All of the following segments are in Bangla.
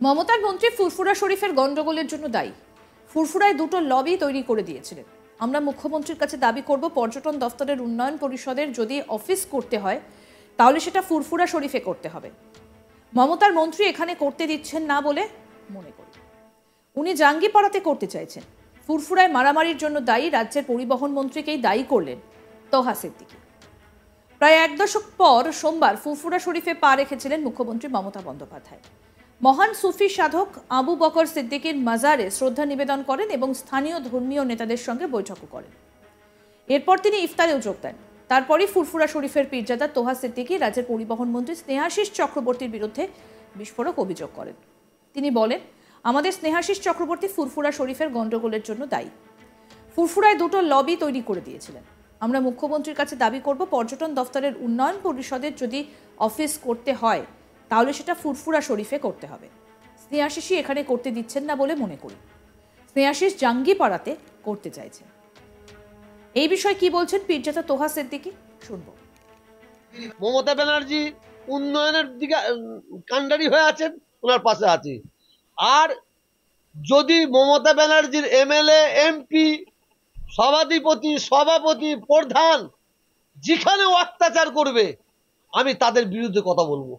মমতার মন্ত্রী ফুরফুরা শরীফের গন্ডগোলের জন্য দায়ী। ফুরফুরায় দুটো লবি তৈরি করে দিয়েছিলেন। আমরা মুখ্যমন্ত্রীর কাছে দাবি করব, পর্যটন দফতরের উন্নয়ন পরিষদের যদি অফিস করতে হয় তাহলে সেটা ফুরফুরা শরীফে করতে হবে। মমতার মন্ত্রী এখানে করতে দিচ্ছেন না বলে মনে করি। উনি জাঙ্গিপাড়াতে করতে চাইছেন। ফুরফুরায় মারামারির জন্য দায়ী রাজ্যের পরিবহন মন্ত্রীকেই দায়ী করলেন তোহা সিদ্দিকী। প্রায় এক দশক পর সোমবার ফুরফুরা শরীফে পা রেখেছিলেন মুখ্যমন্ত্রী মমতা বন্দ্যোপাধ্যায়। মহান সুফি সাধক আবু বকর সিদ্দিকীর মাজারে শ্রদ্ধা নিবেদন করেন এবং স্থানীয় ধর্মীয় নেতাদের সঙ্গে বৈঠকও করেন। এরপর তিনি ইফতারেও যোগ দেন। তারপরই ফুরফুরা শরীফের পীরজাদা তোহা সিদ্দিকী রাজ্যের পরিবহন মন্ত্রী স্নেহাশিস চক্রবর্তীর বিরুদ্ধে বিস্ফোরক অভিযোগ করেন। তিনি বলেন, আমাদের স্নেহাশিস চক্রবর্তী ফুরফুরা শরীফের গন্ডগোলের জন্য দায়ী। ফুরফুরায় দুটো লবি তৈরি করে দিয়েছিলেন। আমরা মুখ্যমন্ত্রীর কাছে দাবি করব, পর্যটন দফতরের উন্নয়ন পরিষদের যদি অফিস করতে হয় তাহলে সেটা ফুরফুরা শরীফে করতে হবে। স্নেহাশিসই এখানে করতে দিচ্ছেন না বলে মনে করি। স্নেহাশিস জাঙ্গিপাড়াতে করতে চাইছেন। এই বিষয়ে কি বলছেন পীরজাদা তোহা সিদ্দিকী, শুনবো। মমতা ব্যানার্জি উন্নয়নের দিকে কাণ্ডারি হয়ে আছেন, ওনার পাশে আছি। আর যদি মমতা ব্যানার্জির এমএলএ, এমপি, সভাপতি, প্রধান যেখানে অত্যাচার করবে আমি তাদের বিরুদ্ধে কথা বলবো।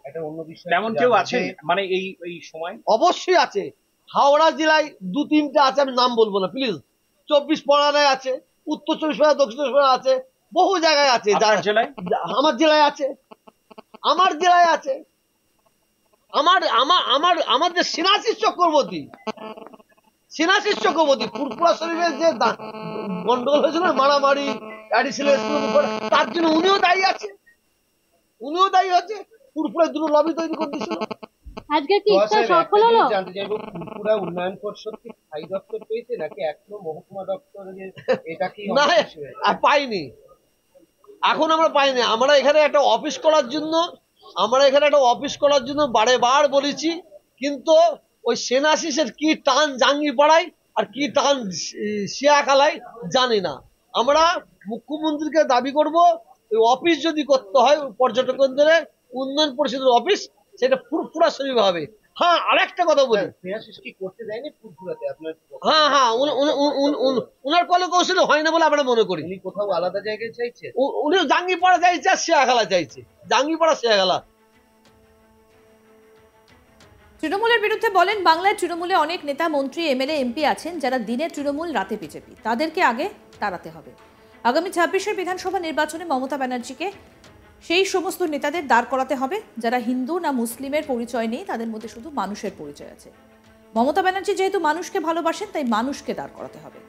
তেমন কেউ আছে মানে এই সময়? অবশ্যই আছে। হাওড়া জেলায় দু তিনটা আছে, আমি নাম বলবো না প্লিজ। 24 পরগনায় আছে, উত্তর 24 পরগনা, দক্ষিণ 24 পরগনা আছে, বহু জায়গায় আছে। আমার জেলায় আছে, আমার যে স্নেহাশিস চক্রবর্তী ফুরফুরা শরীফের যে গন্ডগোল হয়েছিল, মারামারি, তার জন্য উনিও দায়ী আছে। ফুরফুরায় দুটো লবি তৈরি করে দিয়েছিল। আজকে কি ইচ্ছা সফল হলো? জানতে চাইবো, ফুরফুরা উন্নয়ন পরিষদ কি স্থায়ী দপ্তর পেয়েছে নাকি এখনো মহকুমা দপ্তরে? এটা কি না, পাইনি, এখন আমরা পাইনি। আমরা এখানে একটা অফিস করার জন্য বারে বার বলেছি, কিন্তু ওই স্নেহাশিসের কি টান জাঙ্গিপাড়ায় আর কি টান শিয়াখালায় জানি না। আমরা মুখ্যমন্ত্রীকে দাবি করব, ওই অফিস যদি করতে হয় পর্যটন কেন্দ্রে উন্নয়ন পরিষদের অফিস, সেটা ফুরফুরা শরীফ হবে। হ্যাঁ, আরেকটা কথা বলি, স্নেহাশিস কি করতে দেয়নি ফুরফুরাতে আপনার? হ্যাঁ, উনার কলে কৌশলে হয় না বলে আমরা মনে করি। উনি কোথাও আলাদা জায়গায় চাইছে? উনি জাঙ্গিপাড়া চাইছে আর শিয়াখালা চাইছে, জাঙ্গিপাড়া শিয়াখালা। তৃণমূলের বিরুদ্ধে বলেন, বাংলায় তৃণমূলে অনেক নেতা, মন্ত্রী, এমএলএ, এমপি আছেন যারা দিনে তৃণমূল, রাতে বিজেপি। তাদেরকে আগে তাড়াতে হবে। আগামী 26-এর বিধানসভা নির্বাচনে মমতা ব্যানার্জিকে সেই সমস্ত নেতাদের দাঁড় করাতে হবে যারা হিন্দু না মুসলিমের পরিচয় নেই, তাদের মধ্যে শুধু মানুষের পরিচয় আছে। মমতা ব্যানার্জি যেহেতু মানুষকে ভালোবাসেন, তাই মানুষকে দাঁড় করাতে হবে।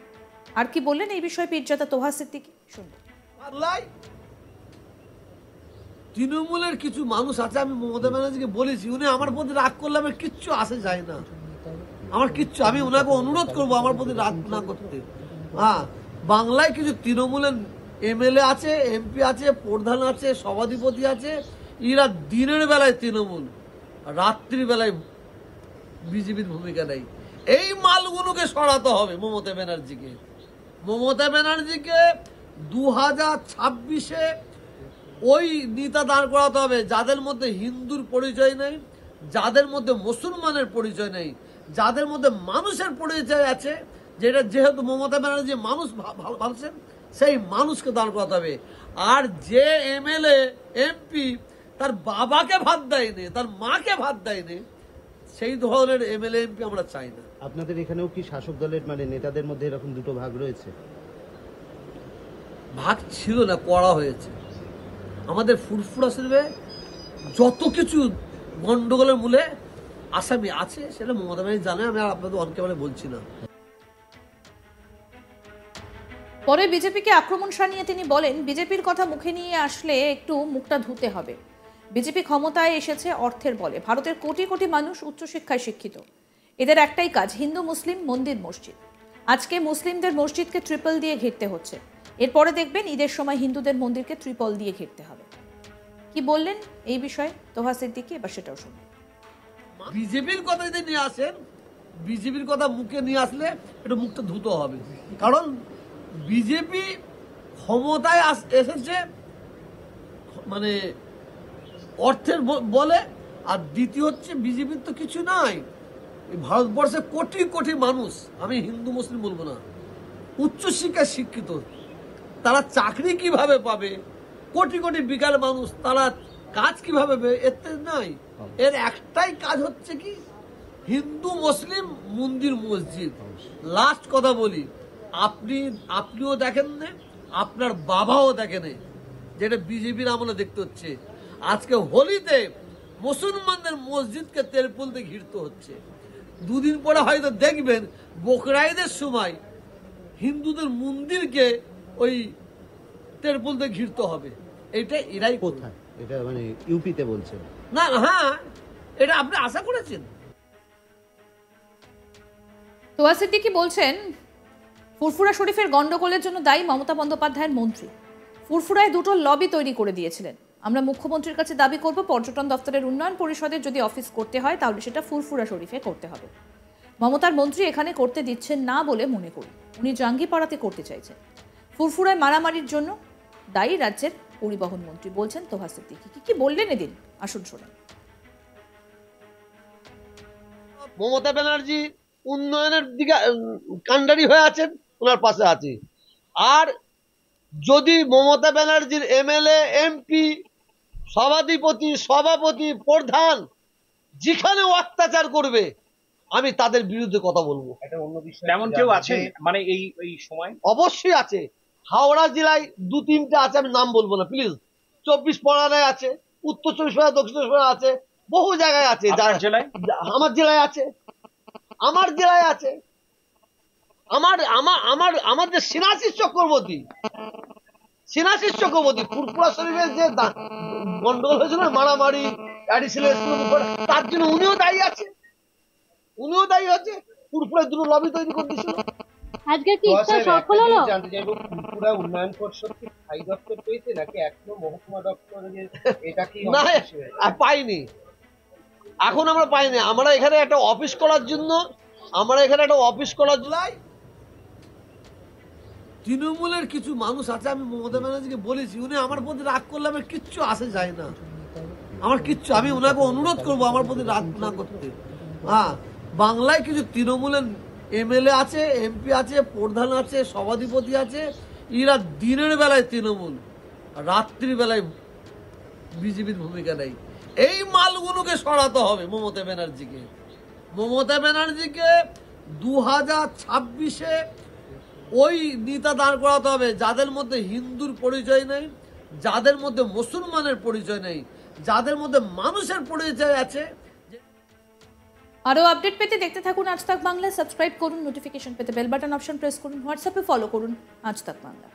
আর কি বললেন এই বিষয়ে পীরজাদা তোহা সিদ্দিকী, শুনবো। তৃণমূলের কিছু মানুষ আছে, আমি মমতা ব্যানার্জিকে বলেছি, উনি আমার প্রতি রাগ করলে আমার কিচ্ছু আসে যায় না। আমি ওনাকে অনুরোধ করবো আমার প্রতি রাগ না করতে। হ্যাঁ, বাংলায় কিছু তৃণমূলের এমএলএ আছে, এমপি আছে, প্রধান আছে, সভাধিপতি আছে, এরা দিনের বেলায় তৃণমূল, রাত্রির বেলায় বিজেপির ভূমিকা নেই। এই মালগুলোকে সরাতে হবে মমতা ব্যানার্জিকে। 2026-এ ওই নেতা দাঁড় করাতে হবে যাদের মধ্যে হিন্দুর পরিচয় নেই, যাদের মধ্যে মুসলমানের পরিচয় নেই, যাদের মধ্যে মানুষের পরিচয় আছে, যেটা যেহেতু মমতা ব্যানার্জি মানুষ ভাবছেন, সেই মানুষকে দাঁড় করাতে হবে। আর যে এমএলএ, এমপি তার বাবাকে ভাত দেয়নি, তার মাকে ভাত দেয়নি, সেই ধরনের এমএলএ, এমপি আমরা চাই না। আপনাদের এখানেও কি শাসক দলের নেতাদের মধ্যে এরকম দুটো ভাগ রয়েছে? ভাগ ছিল না, করা হয়েছে। আমাদের ফুরফুরা শরীফে যত কিছু গন্ডগোলের মূলে আসামি আছে সেটা মমতা ব্যানার্জি জানে, আমি আর আপনাদের অনেকে বলছি না। পরে বিজেপিকে আক্রমণ শানিয়ে তিনি বলেন, বিজেপির কথা মুখে নিয়ে আসলে একটু মুখটা ধুতে হবে। বিজেপি ক্ষমতায় এসেছে অর্থের বলে। ভারতের কোটি কোটি মানুষ উচ্চশিক্ষায় শিক্ষিত। এদের একটাই কাজ, হিন্দু, মুসলিম, মন্দির, মসজিদ। আজকে মুসলিমদের মসজিদকে ট্রিপল দিয়ে ঘিরতে হচ্ছে। এরপরে দেখবেন ঈদের সময় হিন্দুদের মন্দিরকে ট্রিপল দিয়ে ঘিরতে হবে। কি বললেন এই বিষয়ে তোহা সিদ্দিকী, এবার সেটাও শুনুন। বিজেপির কথা যদি নিয়ে আসেন, বিজেপির কথা মুখে নিয়ে আসলে একটু মুখটা ধুতে হবে। কারণ বিজেপি ক্ষমতায় এসেছে অর্থের বলে, আর দ্বিতীয় হচ্ছে বিজেপির তো কিছু নাই, এই ভারতবর্ষে কোটি কোটি মানুষ, আমি হিন্দু মুসলিম বলবো না, উচ্চশিক্ষায় শিক্ষিত, তারা চাকরি কিভাবে পাবে? কোটি কোটি বেকার মানুষ, তারা কাজ কিভাবে পাবে? এতে নাই, এর একটাই কাজ হচ্ছে কি, হিন্দু মুসলিম মন্দির মসজিদ। লাস্ট কথা বলি, আপনিও দেখেন না, আপনার বাবাও দেখেন, যেটা বিজেপির আমলে দেখতে হচ্ছে। আজকে হোলিতে মুসলমানদের মসজিদকে তেরপুল দিয়ে ঘিরতে হচ্ছে। দুদিন পরে হয়তো দেখবেন বকরাইদের সময় হিন্দুদের মন্দিরকে ওই তেরপুল দিয়ে ঘিরতে হবে। এটা এরাই কোথায়? এটা মানে ইউপিতে বলছে না? হ্যাঁ, এটা আপনি আশা করেছেন? তোয়া সিদ্দিকী বলছেন ফুরফুরা শরীফের গন্ডগোলের জন্য দায়ী মমতা বন্দ্যোপাধ্যায়ের মন্ত্রী। ফুরফুরায় দুটো লবি তৈরি করে দিয়েছিলেন। আমরা মুখ্যমন্ত্রীর কাছে দাবি করব, পর্যটন দপ্তরের উন্নয়ন পরিষদের যদি অফিস করতে হয় তাহলে সেটা ফুরফুরা শরীফে করতে হবে। মমতার মন্ত্রী এখানে করতে দিচ্ছেন না বলে মনে করি, উনি জাঙ্গিপাড়াতে করতে চাইছেন। ফুরফুরায় মারামারির জন্য দায়ী রাজ্যের পরিবহন মন্ত্রী, বলছেন তোহা সিদ্দিকী। কি বললেন এদিন, আসুন শোনেন। মমতা ব্যানার্জি উন্নয়নের দিকে কাণ্ডারি হয়ে আছেন, ওনার পাশে আছি। আর যদি মমতা ব্যানার্জির এমএলএ, এমপি, সভাপতি, প্রধান যেখানে অত্যাচার করবে, আমি তাদের বিরুদ্ধে কথা বলবো। একটা অন্য বিষয়, তেমন কেউ আছে মানে এই সময়? অবশ্যই আছে। হাওড়া জেলায় 2-3টে আছে, আমি নাম বলবো না প্লিজ। 24 পরগনায় আছে, উত্তর 24 পরগনা, দক্ষিণ 24 পরগনা আছে, বহু জায়গায় আছে। আপনার জেলায়? আমার জেলায় আছে, আমার জেলায় আছে। আমার যে সিনাশিস চক্রবর্তী ফুরফুরা শরীফের যে গন্ডগোল হয়েছিল, মারামারি, তার জন্য উনিও দায়ী আছে। ফুরফুরায় দুটো লবি তৈরি করে দিয়েছিল। আজকে কি ইচ্ছা সফল হলো? জানতে চাইবো, ফুরফুরা উন্নয়ন পরিষদ কি স্থায়ী দপ্তর পেয়েছে নাকি এখনো মহকুমা দপ্তরের? এটা কি না, পাইনি, এখন আমরা পাইনি। আমরা এখানে একটা অফিস করার জন্য তৃণমূলের কিছু মানুষ আছে, আমি মমতা ব্যানার্জিকে বলেছি, উনি আমার প্রতি রাগ করলে আমার কিচ্ছু আসে যায় না। আমি ওনাকে অনুরোধ করবো আমার প্রতি রাগ না করতে। হ্যাঁ, বাংলায় কিছু তৃণমূলের এমএলএ আছে, এমপি আছে, প্রধান আছে, সভাধিপতি আছে, এরা দিনের বেলায় তৃণমূল, রাত্রির বেলায় বিজেপির ভূমিকা নেই। এই মালগুলোকে সরাতে হবে মমতা ব্যানার্জিকে। 2026-এ ওই নেতা দাঁড় করাতে হবে যাদের মধ্যে হিন্দুর পরিচয় নেই, যাদের মধ্যে মুসলমানের পরিচয় নেই, যাদের মধ্যে মানুষের পরিচয় আছে। আরও আপডেট পেতে দেখতে থাকুন আজ তাক বাংলা। সাবস্ক্রাইব করুন, নোটিফিকেশন পেতে বেল বাটন অপশন প্রেস করুন, হোয়াটসঅ্যাপে ফলো করুন আজ তাক বাংলা।